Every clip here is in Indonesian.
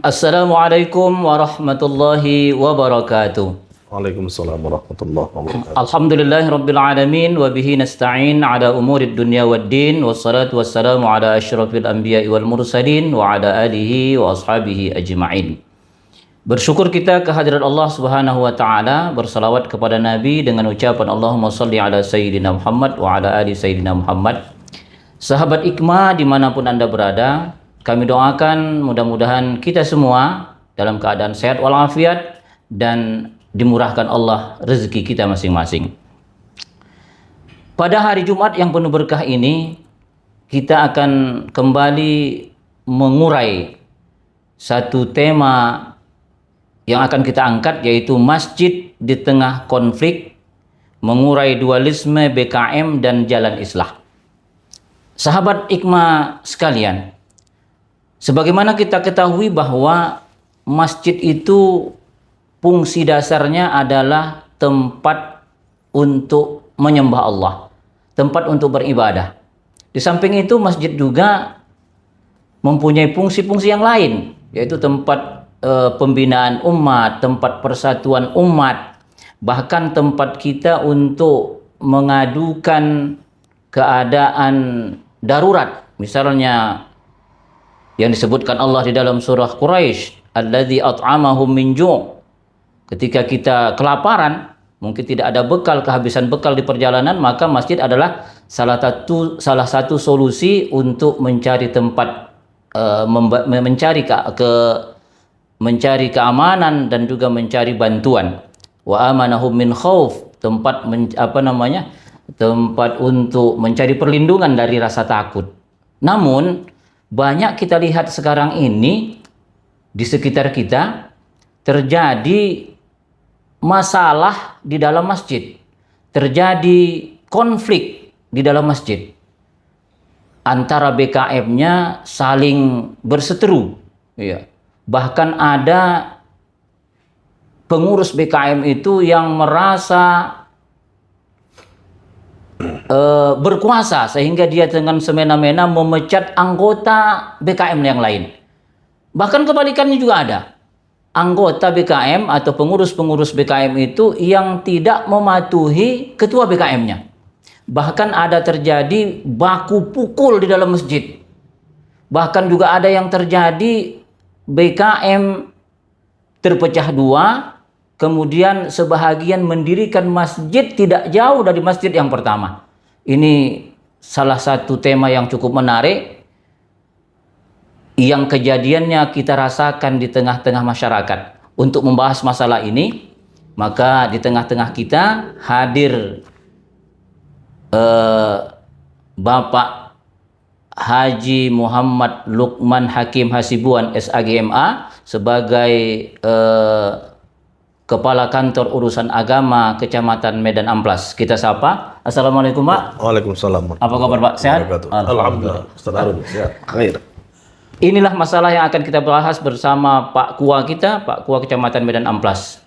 Assalamualaikum warahmatullahi wabarakatuh. Waalaikumsalam warahmatullahi wabarakatuh. Alhamdulillahi rabbil alamin wa bihi nasta'in ala umurid dunya waddin wassalatu wassalamu ala asyrafil anbiya'i wal mursalin wa ala alihi wa ashabihi ajma'in. Bersyukur kita kehadirat Allah Subhanahu wa taala, bersalawat kepada Nabi dengan ucapan Allahumma shalli ala sayyidina Muhammad wa ala ali sayyidina Muhammad. Sahabat Ikma dimanapun Anda berada, kami doakan mudah-mudahan kita semua dalam keadaan sehat walafiat dan dimurahkan Allah rezeki kita masing-masing. Pada hari Jumat yang penuh berkah ini, kita akan kembali mengurai satu tema yang akan kita angkat, yaitu masjid di tengah konflik, mengurai dualisme BKM dan jalan islah. Sahabat Ikma sekalian, sebagaimana kita ketahui bahwa masjid itu fungsi dasarnya adalah tempat untuk menyembah Allah, tempat untuk beribadah. Di samping itu masjid juga mempunyai fungsi-fungsi yang lain, yaitu tempat pembinaan umat, tempat persatuan umat, bahkan tempat kita untuk mengadukan keadaan darurat. Misalnya yang disebutkan Allah di dalam surah Quraisy, alladzi at'amahum min ju'. Ketika kita kelaparan, mungkin tidak ada bekal, kehabisan bekal di perjalanan, maka masjid adalah salah satu solusi untuk mencari tempat, mencari keamanan dan juga mencari bantuan. Wa amanahum min khauf, tempat untuk mencari perlindungan dari rasa takut. Namun banyak kita lihat sekarang ini di sekitar kita terjadi masalah di dalam masjid, terjadi konflik di dalam masjid. Antara BKM-nya saling berseteru. Ya. Bahkan ada pengurus BKM itu yang merasa berkuasa sehingga dia dengan semena-mena memecat anggota BKM yang lain. Bahkan kebalikannya juga ada. Anggota BKM atau pengurus-pengurus BKM itu yang tidak mematuhi ketua BKM-nya. Bahkan ada terjadi baku pukul di dalam masjid. Bahkan juga ada yang terjadi BKM terpecah dua, kemudian sebahagian mendirikan masjid tidak jauh dari masjid yang pertama. Ini salah satu tema yang cukup menarik, yang kejadiannya kita rasakan di tengah-tengah masyarakat. Untuk membahas masalah ini, maka di tengah-tengah kita hadir Bapak Haji Muhammad Lukman Hakim Hasibuan SAGMA sebagai Kepala Kantor Urusan Agama Kecamatan Medan Amplas. Kita sapa. Assalamualaikum Pak. Waalaikumsalam. Apa kabar Pak? Sehat? Alhamdulillah. Ustaz Harun, sehat. Khair. Inilah masalah yang akan kita bahas bersama Pak Kua kita, Pak Kua Kecamatan Medan Amplas.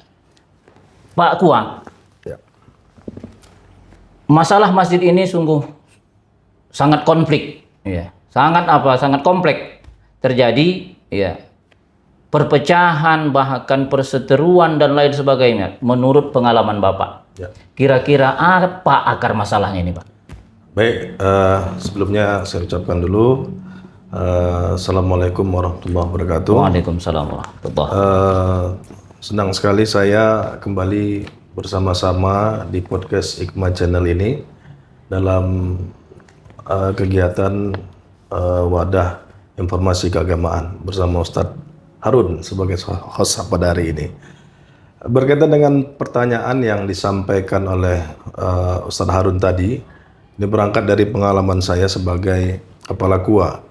Pak Kua, Ya. masalah masjid ini sungguh sangat konflik, ya. Sangat kompleks terjadi, ya. Perpecahan, bahkan perseteruan dan lain sebagainya. Menurut pengalaman Bapak, Ya. kira-kira apa akar masalahnya ini, Pak? Baik, sebelumnya saya ucapkan dulu Assalamualaikum warahmatullahi wabarakatuh. Waalaikumsalam warahmatullahi wabarakatuh. Senang sekali saya kembali bersama-sama di podcast Ikma Channel ini dalam kegiatan wadah informasi keagamaan bersama Ustadz Harun sebagai host pada hari ini. Berkaitan dengan pertanyaan yang disampaikan oleh Ustadz Harun tadi, ini berangkat dari pengalaman saya sebagai kepala KUA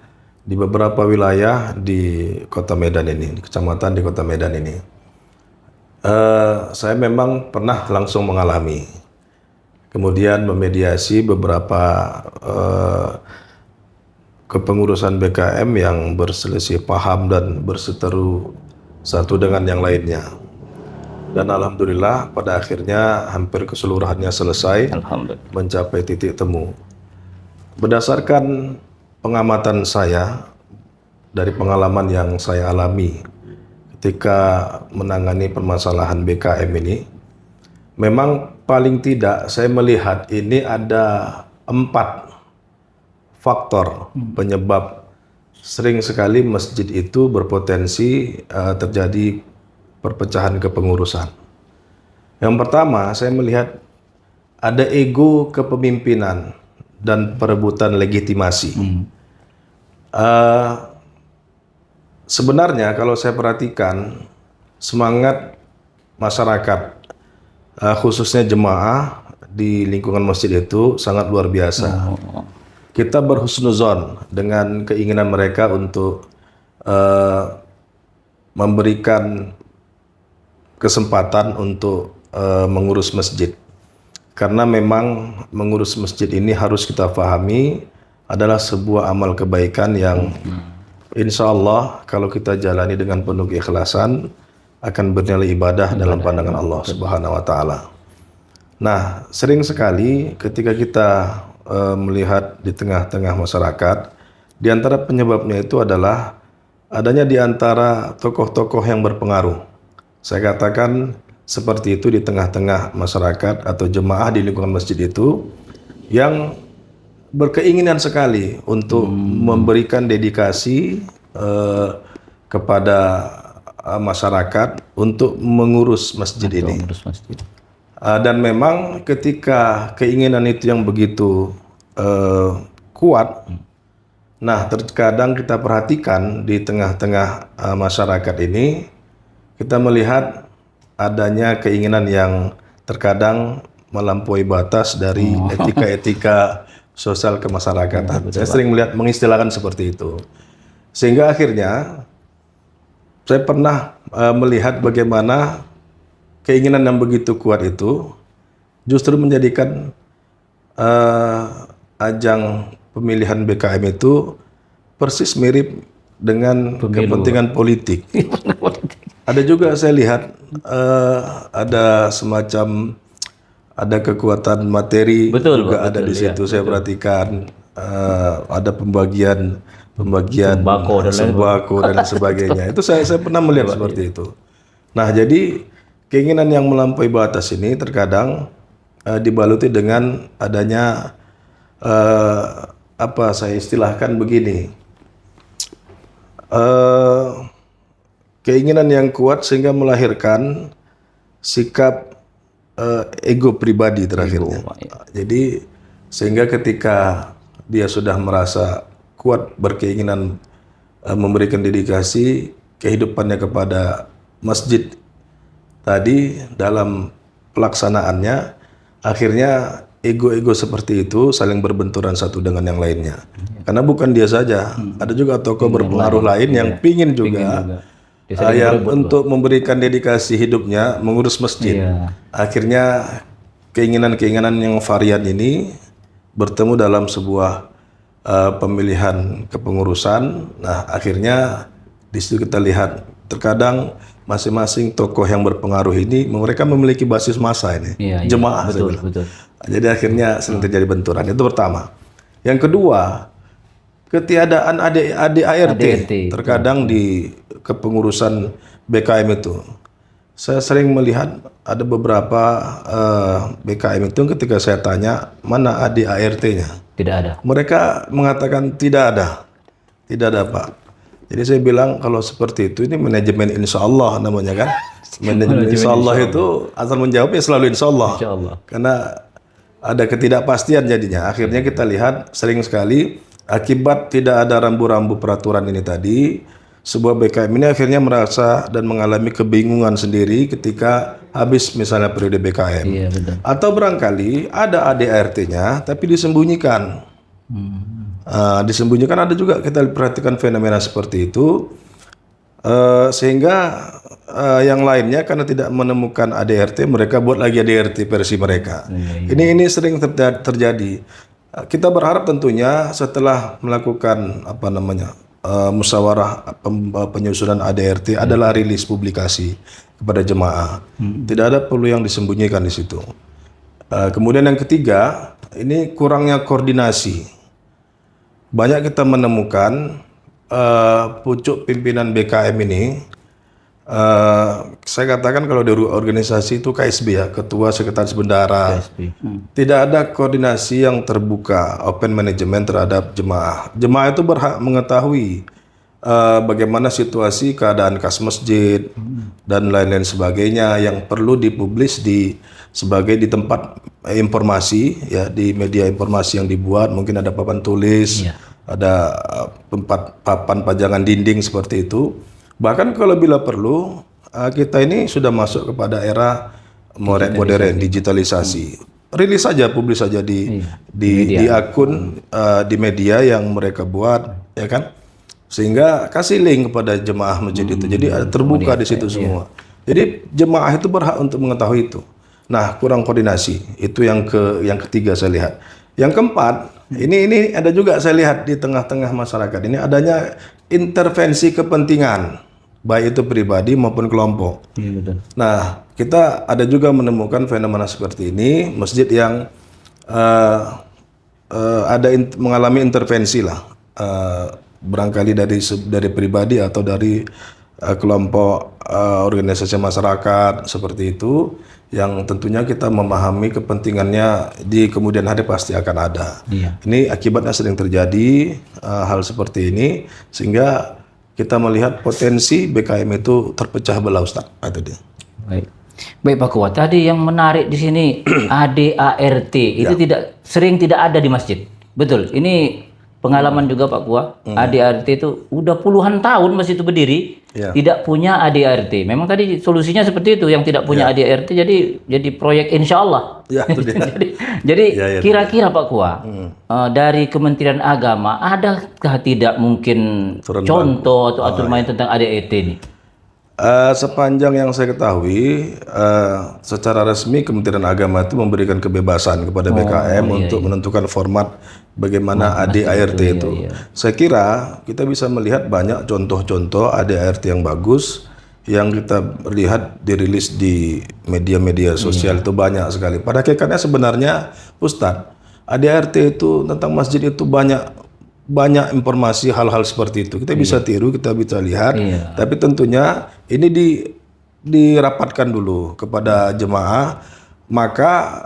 di beberapa wilayah di Kota Medan ini, di kecamatan di Kota Medan ini. Saya memang pernah langsung mengalami, kemudian memediasi beberapa kepengurusan BKM yang berselisih paham dan berseteru satu dengan yang lainnya. Dan alhamdulillah pada akhirnya hampir keseluruhannya selesai, mencapai titik temu. Berdasarkan pengamatan saya dari pengalaman yang saya alami ketika menangani permasalahan BKM ini, memang paling tidak saya melihat ini ada 4 faktor penyebab sering sekali masjid itu berpotensi terjadi perpecahan kepengurusan. Yang pertama, saya melihat ada ego kepemimpinan dan perebutan legitimasi. Sebenarnya kalau saya perhatikan semangat masyarakat, khususnya jemaah di lingkungan masjid itu sangat luar biasa. Kita berhusnuzon dengan keinginan mereka untuk memberikan kesempatan untuk mengurus masjid. Karena memang mengurus masjid ini harus kita pahami adalah sebuah amal kebaikan yang insya Allah kalau kita jalani dengan penuh keikhlasan akan bernilai ibadah dalam pandangan Allah Subhanahu wa Ta'ala. Nah, sering sekali ketika kita melihat di tengah-tengah masyarakat, di antara penyebabnya itu adalah adanya di antara tokoh-tokoh yang berpengaruh. Saya katakan seperti itu di tengah-tengah masyarakat atau jemaah di lingkungan masjid itu yang berkeinginan sekali untuk memberikan dedikasi kepada masyarakat untuk mengurus masjid ini. Dan memang ketika keinginan itu yang begitu kuat, nah terkadang kita perhatikan di tengah-tengah masyarakat ini, kita melihat adanya keinginan yang terkadang melampaui batas dari etika-etika sosial kemasyarakatan. Saya sering mengistilahkan seperti itu. Sehingga akhirnya saya pernah melihat bagaimana keinginan yang begitu kuat itu justru menjadikan ajang pemilihan BKM itu persis mirip dengan kepentingan politik. Ada juga saya lihat ada semacam ada kekuatan materi juga ada di situ. Saya perhatikan ada pembagian sembako dan sebagainya. Itu saya pernah melihat seperti itu. Nah, jadi keinginan yang melampaui batas ini terkadang dibaluti dengan adanya apa saya istilahkan begini, keinginan yang kuat sehingga melahirkan sikap ego pribadi terakhirnya. Jadi sehingga ketika dia sudah merasa kuat berkeinginan memberikan dedikasi kehidupannya kepada masjid tadi dalam pelaksanaannya, akhirnya ego-ego seperti itu saling berbenturan satu dengan yang lainnya. Karena bukan dia saja, ada juga tokoh berpengaruh lain yang pingin juga yang untuk memberikan dedikasi hidupnya mengurus masjid. Akhirnya keinginan-keinginan yang varian ini bertemu dalam sebuah pemilihan kepengurusan. Nah, akhirnya di situ kita lihat terkadang masing-masing tokoh yang berpengaruh ini mereka memiliki basis massa ini, jemaah. Betul. Jadi akhirnya sering terjadi benturan. Itu pertama. Yang kedua, ketiadaan ADART terkadang di kepengurusan BKM itu. Saya sering melihat ada beberapa BKM itu ketika saya tanya mana ADART-nya, tidak ada. Mereka mengatakan tidak ada Pak. Jadi saya bilang kalau seperti itu ini manajemen insya Allah namanya kan. Manajemen insya Allah itu asal menjawabnya selalu insya Allah. Karena ada ketidakpastian jadinya. Akhirnya kita lihat sering sekali akibat tidak ada rambu-rambu peraturan ini tadi, sebuah BKM ini akhirnya merasa dan mengalami kebingungan sendiri ketika habis misalnya periode BKM. Atau barangkali ada ADART-nya tapi disembunyikan. Disembunyikan ada juga kita perhatikan fenomena seperti itu, sehingga yang lainnya karena tidak menemukan ADART mereka buat lagi ADART versi mereka. Ini sering terjadi. Kita berharap tentunya setelah melakukan musyawarah penyusunan ADART adalah rilis publikasi kepada jemaah. Tidak ada perlu yang disembunyikan di situ. Kemudian yang ketiga, ini kurangnya koordinasi. Banyak kita menemukan pucuk pimpinan BKM ini Saya katakan kalau dari organisasi itu KSB ya, Ketua Sekretaris Bendahara. KSB. Tidak ada koordinasi yang terbuka, open management terhadap jemaah. Jemaah itu berhak mengetahui bagaimana situasi keadaan kas masjid dan lain-lain sebagainya yang perlu dipublis sebagai di tempat informasi ya, di media informasi yang dibuat, mungkin ada papan tulis, ada papan pajangan dinding seperti itu. Bahkan kalau bila perlu, kita ini sudah masuk kepada era modern, digitalisasi. Rilis saja, publis saja di akun di media yang mereka buat, ya kan? Sehingga kasih link kepada jemaah masjid itu. Jadi terbuka di situ semua. Jadi jemaah itu berhak untuk mengetahui itu. Nah, kurang koordinasi. Itu yang ketiga saya lihat. Yang keempat, ini ada juga saya lihat di tengah-tengah masyarakat ini adanya intervensi kepentingan, baik itu pribadi maupun kelompok. Iya, betul. Nah, kita ada juga menemukan fenomena seperti ini, masjid yang mengalami intervensi lah, barangkali dari pribadi atau dari kelompok organisasi masyarakat seperti itu, yang tentunya kita memahami kepentingannya di kemudian hari pasti akan ada. Ini akibatnya sering terjadi hal seperti ini, sehingga kita melihat potensi BKM itu terpecah belah, Ustaz. Itu dia. Baik Pak Kuat, tadi yang menarik di sini ADART itu tidak ada di masjid. Betul. Ini pengalaman juga Pak Kuat. ADART itu udah puluhan tahun masjid itu berdiri tidak punya ADART. Memang tadi solusinya seperti itu, yang tidak punya ADART jadi proyek insya Allah. Jadi kira-kira Pak Kuat, dari Kementerian Agama adakah tidak mungkin contoh atau aturan main tentang ADART ini? Sepanjang yang saya ketahui, secara resmi Kementerian Agama itu memberikan kebebasan kepada BKM untuk menentukan format bagaimana ADART itu. Saya kira kita bisa melihat banyak contoh-contoh ADART yang bagus yang kita lihat dirilis di media-media sosial itu banyak sekali. Pada hakikatnya sebenarnya Ustadz, ADART itu tentang masjid itu banyak informasi hal-hal seperti itu. Kita bisa tiru, kita bisa lihat, tapi tentunya ini dirapatkan dulu kepada jemaah. Maka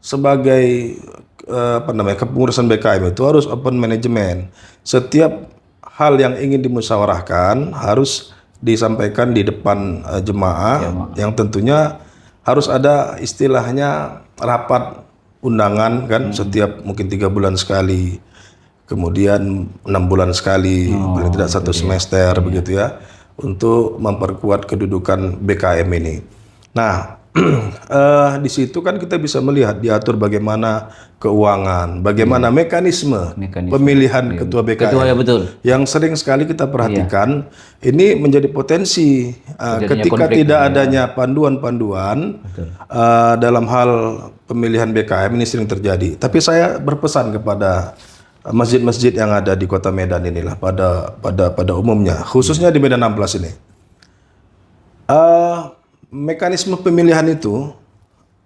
sebagai kepengurusan BKM itu harus open management. Setiap hal yang ingin dimusyawarahkan harus disampaikan di depan jemaah, yang tentunya harus ada istilahnya rapat undangan kan, setiap mungkin 3 bulan sekali. Kemudian 6 bulan sekali, paling tidak 1 semester begitu ya, untuk memperkuat kedudukan BKM ini. Nah, di situ kan kita bisa melihat diatur bagaimana keuangan, bagaimana mekanisme pemilihan ketua BKM. Yang sering sekali kita perhatikan, ini menjadi potensi ketika tidak adanya panduan-panduan dalam hal pemilihan BKM ini sering terjadi. Tapi saya berpesan kepada masjid-masjid yang ada di Kota Medan inilah pada umumnya, khususnya di Medan 16 ini, mekanisme pemilihan itu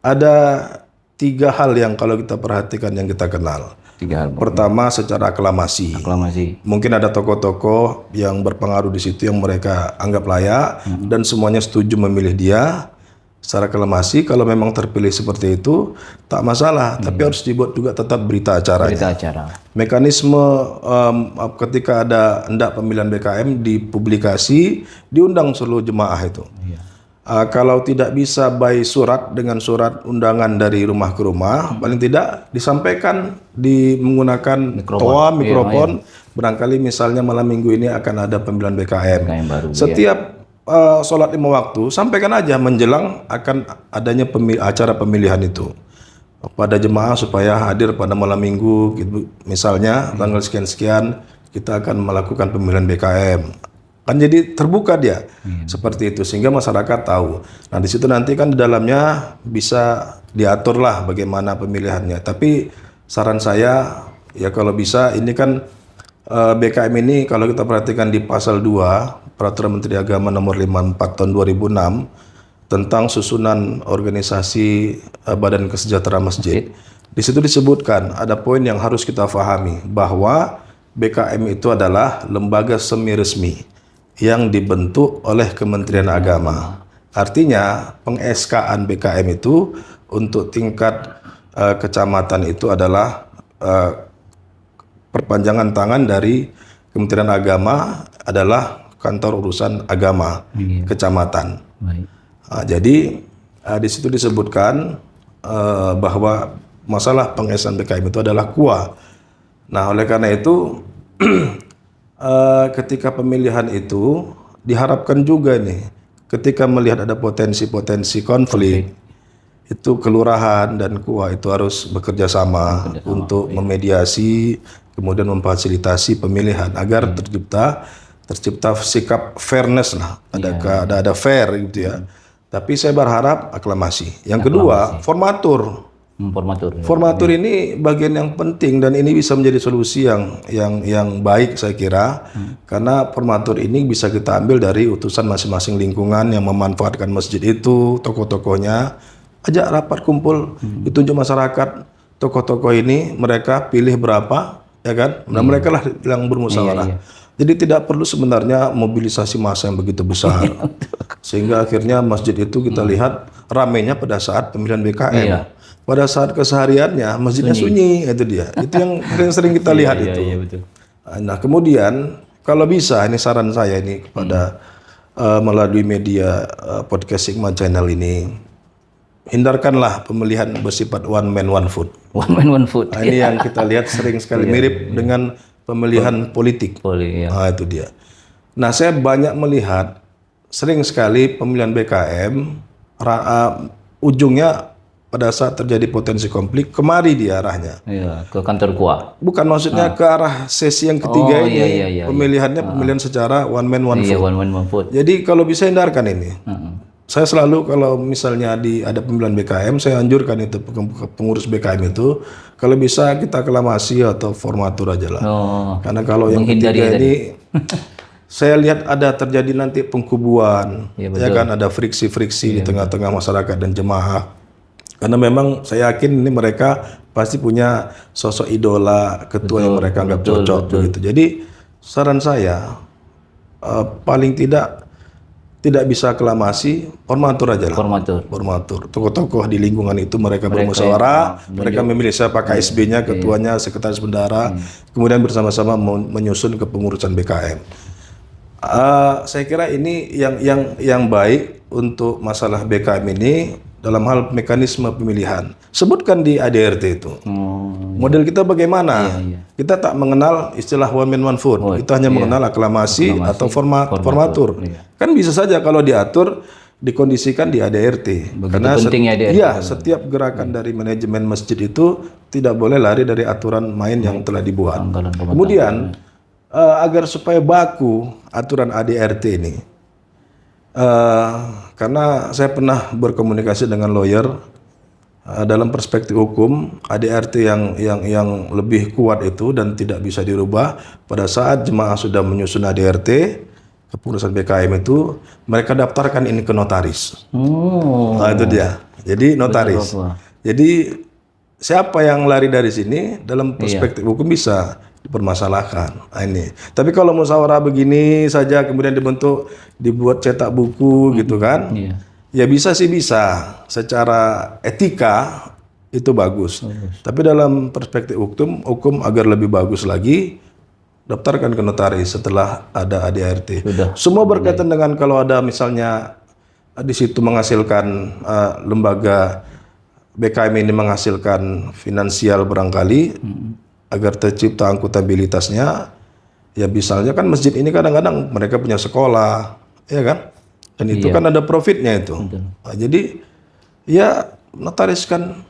ada 3 hal yang kalau kita perhatikan yang kita kenal. 3 hal. Pertama, secara aklamasi. Mungkin ada tokoh-tokoh yang berpengaruh di situ yang mereka anggap layak dan semuanya setuju memilih dia. Secara aklamasi, kalau memang terpilih seperti itu tak masalah, tapi harus dibuat juga tetap berita acaranya. Mekanisme ketika ada hendak pemilihan BKM dipublikasi, diundang seluruh jemaah itu. Kalau tidak bisa by surat dengan surat undangan dari rumah ke rumah, paling tidak disampaikan menggunakan mikrofon. Barangkali misalnya malam minggu ini akan ada pemilihan BKM. Setiap sholat 5 waktu, sampaikan aja menjelang akan adanya acara pemilihan itu pada jemaah supaya hadir pada malam minggu gitu. Misalnya tanggal sekian-sekian kita akan melakukan pemilihan BKM. Kan jadi terbuka dia seperti itu, sehingga masyarakat tahu. Nah di situ nanti kan di dalamnya bisa diatur lah bagaimana pemilihannya. Tapi saran saya ya kalau bisa ini kan BKM ini kalau kita perhatikan di pasal 2 Peraturan Menteri Agama Nomor 54 Tahun 2006 tentang susunan organisasi Badan Kesejahteraan Masjid. Di situ disebutkan ada poin yang harus kita pahami bahwa BKM itu adalah lembaga semi resmi yang dibentuk oleh Kementerian Agama. Artinya peng-SK-an BKM itu untuk tingkat kecamatan itu adalah perpanjangan tangan dari Kementerian Agama adalah kantor urusan agama kecamatan. Baik. Jadi di situ disebutkan bahwa masalah peng-SK-an BKM itu adalah KUA. Nah, oleh karena itu ketika pemilihan itu diharapkan juga nih, ketika melihat ada potensi-potensi konflik, itu kelurahan dan KUA itu harus bekerja sama untuk memediasi, kemudian memfasilitasi pemilihan agar tercipta sikap fairness lah, ada fair gitu ya. Tapi saya berharap aklamasi. Yang kedua, formatur. Formatur ini bagian yang penting dan ini bisa menjadi solusi yang baik saya kira, karena formatur ini bisa kita ambil dari utusan masing-masing lingkungan yang memanfaatkan masjid itu, tokoh-tokohnya ajak rapat kumpul, ditunjuk masyarakat, tokoh-tokoh ini mereka pilih berapa, ya kan? Nah mereka lah yang bermusyawarah. Jadi tidak perlu sebenarnya mobilisasi massa yang begitu besar, sehingga akhirnya masjid itu kita lihat ramainya pada saat pemilihan BKM. Pada saat kesehariannya masjidnya sunyi, itu dia. Itu yang sering kita lihat itu. Betul. Nah kemudian kalau bisa, ini saran saya ini kepada melalui media podcast Hikmah Channel ini, hindarkanlah pemilihan bersifat one man one vote. One man one vote. Nah, ini yang kita lihat sering sekali mirip dengan pemilihan politik. Nah itu dia. Nah saya banyak melihat sering sekali pemilihan BKM ujungnya pada saat terjadi potensi konflik, kemari dia arahnya. Iya, ke kantor KUA. Bukan maksudnya ke arah sesi yang ketiga ini, pemilihannya pemilihan secara one man one vote. One man one vote. Jadi kalau bisa hindarkan ini. Saya selalu kalau misalnya ada pemilihan BKM, saya anjurkan itu pengurus BKM itu, kalau bisa kita aklamasi atau formatur aja lah. Karena kalau yang ketiga ini, saya lihat ada terjadi nanti pengkubuan, ya kan, ada friksi-friksi di tengah-tengah masyarakat dan jemaah. Karena memang saya yakin ini mereka pasti punya sosok idola ketua yang mereka anggap cocok begitu. Jadi saran saya paling tidak bisa aklamasi, formatur aja lah. Formatur. Tokoh-tokoh di lingkungan itu mereka bermusyawarah, mereka memilih siapa KSB-nya, ketuanya, sekretaris bendara, kemudian bersama-sama menyusun kepengurusan BKM. Saya kira ini yang baik untuk masalah BKM ini. Dalam hal mekanisme pemilihan, sebutkan di ADRT itu. Model kita bagaimana? Kita tak mengenal istilah one man one vote. Kita hanya mengenal aklamasi atau formatur. Kan bisa saja kalau diatur, dikondisikan di ADRT. Karena setiap gerakan dari manajemen masjid itu tidak boleh lari dari aturan main yang telah dibuat. Kemudian agar supaya baku aturan ADRT ini. Karena saya pernah berkomunikasi dengan lawyer, dalam perspektif hukum ADRT yang lebih kuat itu dan tidak bisa dirubah pada saat jemaah sudah menyusun ADRT kepengurusan BKM itu, mereka daftarkan ini ke notaris. Nah itu dia. Jadi notaris. Jadi siapa yang lari dari sini dalam perspektif hukum bisa dipermasalahkan. Nah, ini. Tapi kalau musyawarah begini saja kemudian dibuat cetak buku gitu kan, ya bisa sih bisa. Secara etika itu bagus. Tapi dalam perspektif hukum agar lebih bagus lagi, daftarkan ke notaris setelah ada ADRT. Semua berkaitan dengan kalau ada misalnya di situ menghasilkan lembaga BKM ini menghasilkan finansial barangkali. Agar tercipta akuntabilitasnya, ya misalnya kan masjid ini kadang-kadang mereka punya sekolah, ya kan, dan itu kan ada profitnya itu. Nah, jadi ya notariskan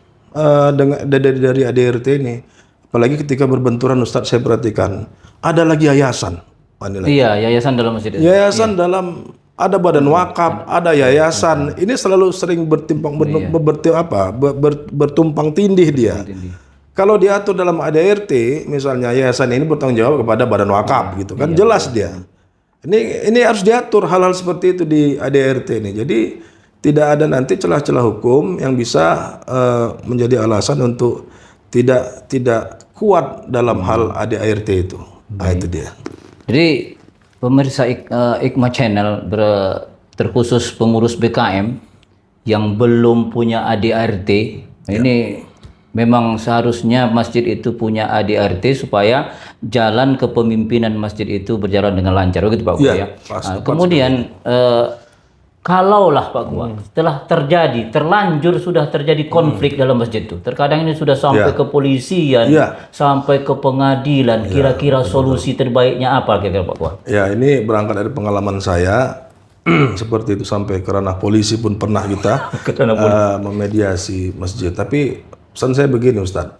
dari ADRT ini, apalagi ketika berbenturan Ustadz saya perhatikan ada lagi yayasan. Yayasan dalam masjid. Yayasan dalam ada badan wakaf, ada yayasan. Ini selalu sering bertumpang tindih dia. Kalau diatur dalam ADRT, misalnya yayasan ini bertanggung jawab kepada badan wakaf, gitu kan, jelas dia. Ini harus diatur hal-hal seperti itu di ADRT ini. Jadi tidak ada nanti celah-celah hukum yang bisa menjadi alasan untuk tidak kuat dalam hal ADRT itu. Nah, itu dia. Jadi pemirsa Ikma Channel terkhusus pengurus BKM yang belum punya ADRT, ini memang seharusnya masjid itu punya ADRT supaya jalan kepemimpinan masjid itu berjalan dengan lancar, begitu Pak Gua ya. Kemudian kalaulah Pak Gua setelah terlanjur sudah terjadi konflik dalam masjid itu, terkadang ini sudah sampai ke polisian, sampai ke pengadilan, kira-kira solusi terbaiknya apa kira-kira Pak Gua? Ya, ini berangkat dari pengalaman saya. Seperti itu sampai ke ranah polisi pun pernah kita memediasi masjid. Tapi pesan saya begini Ustadz,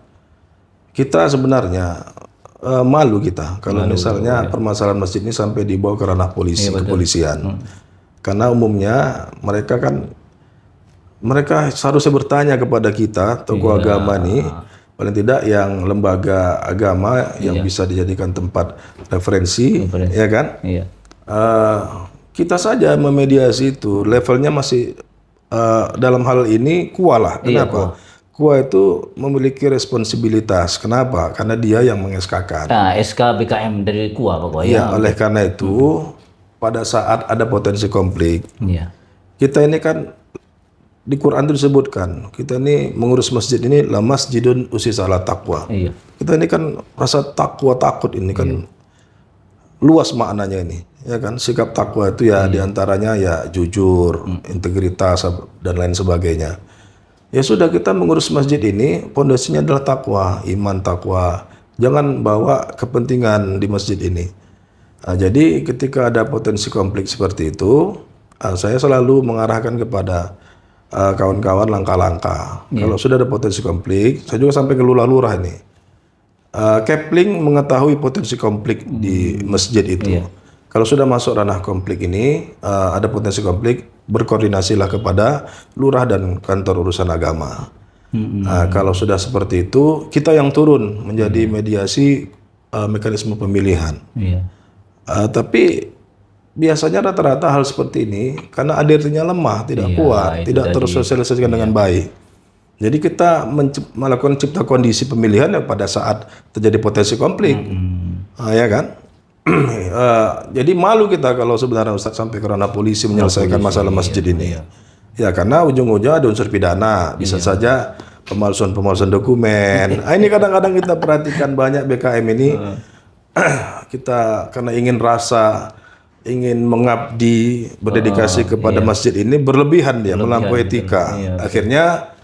kita sebenarnya malu kita kalau misalnya permasalahan masjid ini sampai dibawa ke ranah polisi, kepolisian. Karena umumnya mereka seharusnya bertanya kepada kita tokoh agama nih, paling tidak yang lembaga agama yang bisa dijadikan tempat referensi. Ya kan? Kita saja memediasi itu, levelnya masih dalam hal ini KUA lah. Kenapa? KUA itu memiliki responsibilitas. Kenapa? Karena dia yang mengeskakan. Nah, SK BKM dari KUA Pak Gua ya. Oleh karena itu pada saat ada potensi konflik, kita ini kan di Quran itu disebutkan, kita ini mengurus masjid ini la masjidun usisa ala taqwa. Kita ini kan rasa takut ini kan luas maknanya ini. Ya kan, sikap takwa itu ya diantaranya ya jujur, integritas dan lain sebagainya. Ya sudah, kita mengurus masjid ini pondasinya adalah takwa, iman takwa. Jangan bawa kepentingan di masjid ini. Jadi ketika ada potensi konflik seperti itu, saya selalu mengarahkan kepada kawan-kawan langkah-langkah. Kalau sudah ada potensi konflik, saya juga sampai ke lurah-lurah ini. Kepling mengetahui potensi konflik di masjid itu. Kalau sudah masuk ranah konflik ini, ada potensi konflik, berkoordinasilah kepada lurah dan kantor urusan agama. Kalau sudah seperti itu, kita yang turun menjadi mediasi mekanisme pemilihan. Tapi biasanya rata-rata hal seperti ini, karena ADRT-nya lemah, tidak kuat, tidak tersosialisasikan dengan baik. Jadi kita melakukan cipta kondisi pemilihan pada saat terjadi potensi konflik. Ya kan? Jadi malu kita kalau sebenarnya Ustadz sampai ke ranah polisi menyelesaikan masalah masjid ini. Ya karena ujung-ujungnya ada unsur pidana, bisa saja pemalsuan dokumen. Ini kadang-kadang kita perhatikan banyak BKM ini, kita karena ingin mengabdi, berdedikasi kepada masjid ini berlebihan dia, melampaui etika. Akhirnya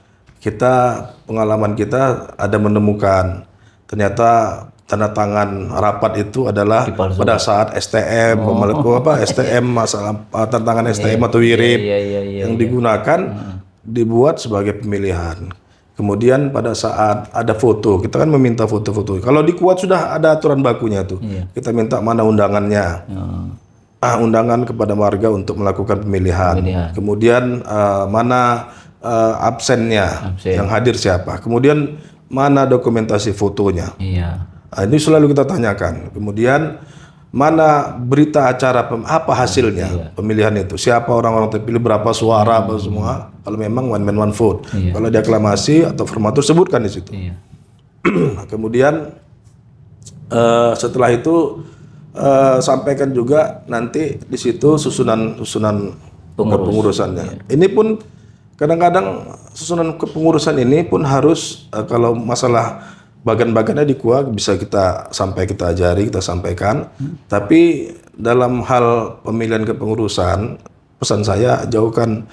pengalaman kita ada menemukan ternyata tanda tangan rapat itu adalah pada saat STM, STM masalah tantangan STM atau wirid yang digunakan dibuat sebagai pemilihan. Kemudian pada saat ada foto, kita kan meminta foto-foto. Kalau di kuat sudah ada aturan bakunya tuh, kita minta mana undangannya, undangan kepada warga untuk melakukan pemilihan. Kemudian mana absennya, yang hadir siapa. Kemudian mana dokumentasi fotonya. Ini selalu kita tanyakan. Kemudian mana berita acara, apa hasilnya pemilihan itu, siapa orang-orang terpilih, berapa suara, apa semua. Kalau memang one man one vote. Kalau diaklamasi atau formatur sebutkan di situ. Kemudian setelah itu sampaikan juga nanti di situ susunan pengurusannya. Ini pun kadang-kadang susunan kepengurusan ini pun harus kalau masalah bagan-bagannya di KUA bisa kita ajari, kita sampaikan. Tapi dalam hal pemilihan kepengurusan, pesan saya jauhkan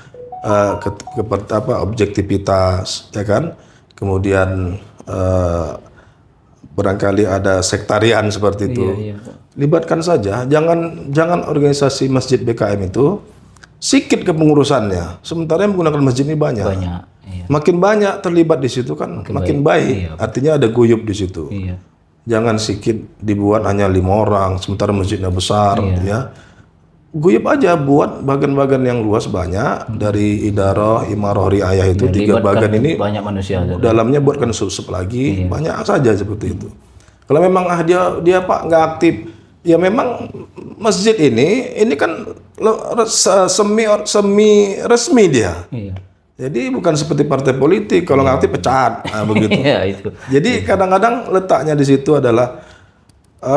objektivitas, ya kan. Kemudian barangkali ada sektarian seperti itu. Libatkan saja, jangan organisasi masjid BKM itu sikit kepengurusannya, sementara yang menggunakan masjid ini banyak. Makin banyak terlibat di situ kan makin baik. Artinya ada guyub di situ. Jangan sikit dibuat hanya 5 orang, sementara masjidnya besar. Ya, guyub aja, buat bagan-bagan yang luas banyak, dari idarah, imarah, riayah itu 3 bagan ini banyak manusia. Dalamnya buatkan sup lagi, banyak saja seperti itu. Kalau memang dia Pak nggak aktif, ya memang masjid ini kan semi resmi dia. Jadi bukan seperti partai politik, kalau nggak aktif pecat, begitu. Jadi kadang-kadang letaknya di situ adalah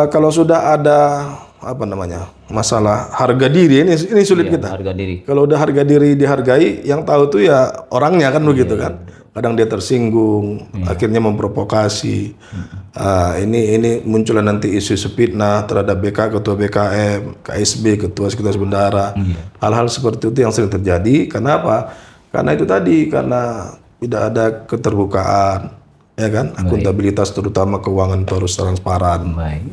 kalau sudah ada apa namanya, masalah harga diri ini sulit Iya, kita. harga diri. Kalau udah harga diri dihargai, yang tahu tuh ya orangnya kan begitu kan. Kadang dia tersinggung, akhirnya memprovokasi. Ini munculnya nanti isu fitnah terhadap ketua BKM, KSB, ketua sekretaris bendahara. Hal-hal seperti itu yang sering terjadi. Kenapa? Karena itu tadi, karena tidak ada keterbukaan, ya kan? Akuntabilitas terutama keuangan itu harus transparan. Baik.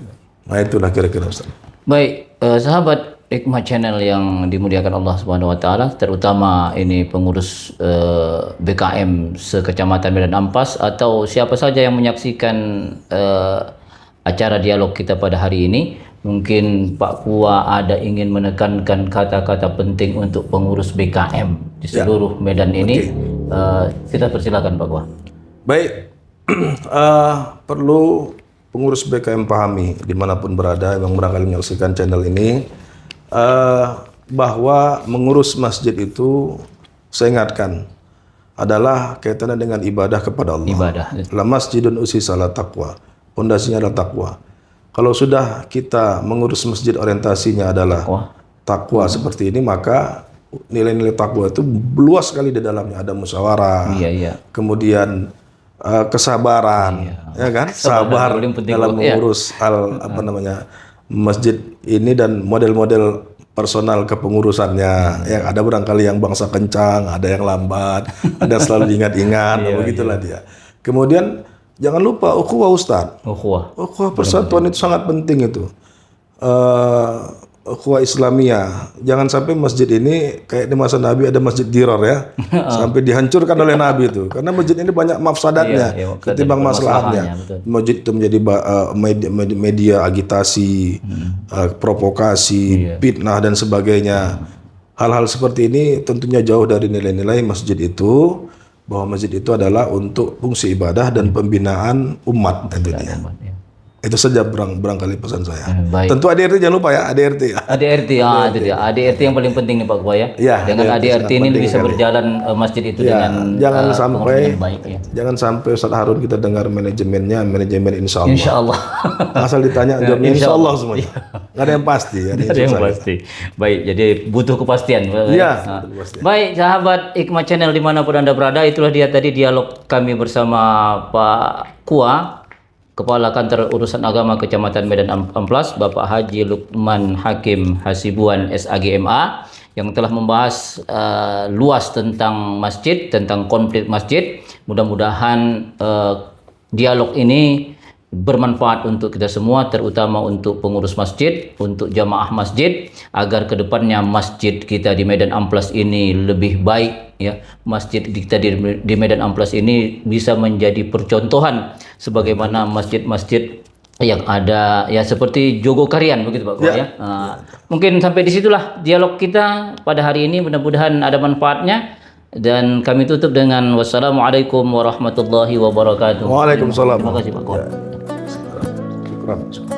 Nah itulah kira-kira Ustaz. Baik, sahabat Hikmah Channel yang dimuliakan Allah Subhanahu wa taala, terutama ini pengurus BKM sekecamatan Medan Ampas atau siapa saja yang menyaksikan acara dialog kita pada hari ini, mungkin Pak Kua ada ingin menekankan kata-kata penting untuk pengurus BKM di seluruh Medan ini. Kita persilakan Pak Kua. Baik, perlu pengurus BKM pahami dimanapun berada yang barangkali menyaksikan channel ini, bahwa mengurus masjid itu saya ingatkan adalah kaitannya dengan ibadah kepada Allah. Ibadah. La masjidun usisa ala taqwa. Pondasinya adalah takwa. Kalau sudah kita mengurus masjid orientasinya adalah takwa seperti ini, maka nilai-nilai takwa itu luas sekali di dalamnya. Ada musyawarah, kemudian kesabaran, ya kan? Sabar dalam mengurus hal apa namanya masjid ini dan model-model personal kepengurusannya. Yang ada barangkali yang bangsa kencang, ada yang lambat, ada yang selalu diingat-ingat, begitulah dia. Kemudian jangan lupa ukhuwah Ustaz. Ukhuwah persatuan itu sangat penting itu. Ukhuwah Islamiyah. Jangan sampai masjid ini kayak di masa Nabi ada masjid Dirar ya. Sampai dihancurkan oleh Nabi itu. Karena masjid ini banyak mafsadatnya ketimbang masalahnya. Masjid itu menjadi media agitasi, provokasi, fitnah dan sebagainya. Hal-hal seperti ini tentunya jauh dari nilai-nilai masjid itu. Bahwa masjid itu adalah untuk fungsi ibadah dan pembinaan umat tentunya. Itu saja barangkali pesan saya. Tentu ADRT jangan lupa ya, ADRT. ADRT, itu dia. ADRT yang paling penting nih Pak Kua ya. Dengan ADRT ini bisa berjalan masjid itu dengan jangan sampai baik ya. Jangan sampai Ustaz Harun kita dengar manajemen insya Allah. Insya Allah. Asal ditanya jawabnya insya Allah semuanya. Nggak ada yang pasti. Ada yang pasti. Baik, jadi butuh kepastian. Iya. Baik, sahabat Hikmah Channel dimanapun Anda berada, itulah dia tadi dialog kami bersama Pak Kua, Kepala Kantor Urusan Agama Kecamatan Medan Amplas, Bapak Haji Lukman Hakim Hasibuan SAGMA, yang telah membahas luas tentang masjid, tentang konflik masjid. Mudah-mudahan dialog ini bermanfaat untuk kita semua, terutama untuk pengurus masjid, untuk jamaah masjid, agar kedepannya masjid kita di Medan Amplas ini lebih baik ya. Masjid kita di Medan Amplas ini bisa menjadi percontohan sebagaimana masjid-masjid yang ada ya seperti Jogokarian begitu Pak Kua ya. Mungkin sampai disitulah dialog kita pada hari ini, mudah-mudahan ada manfaatnya. Dan kami tutup dengan wassalamualaikum warahmatullahi wabarakatuh. Waalaikumsalam. Terima kasih Pak Kua. Syukran.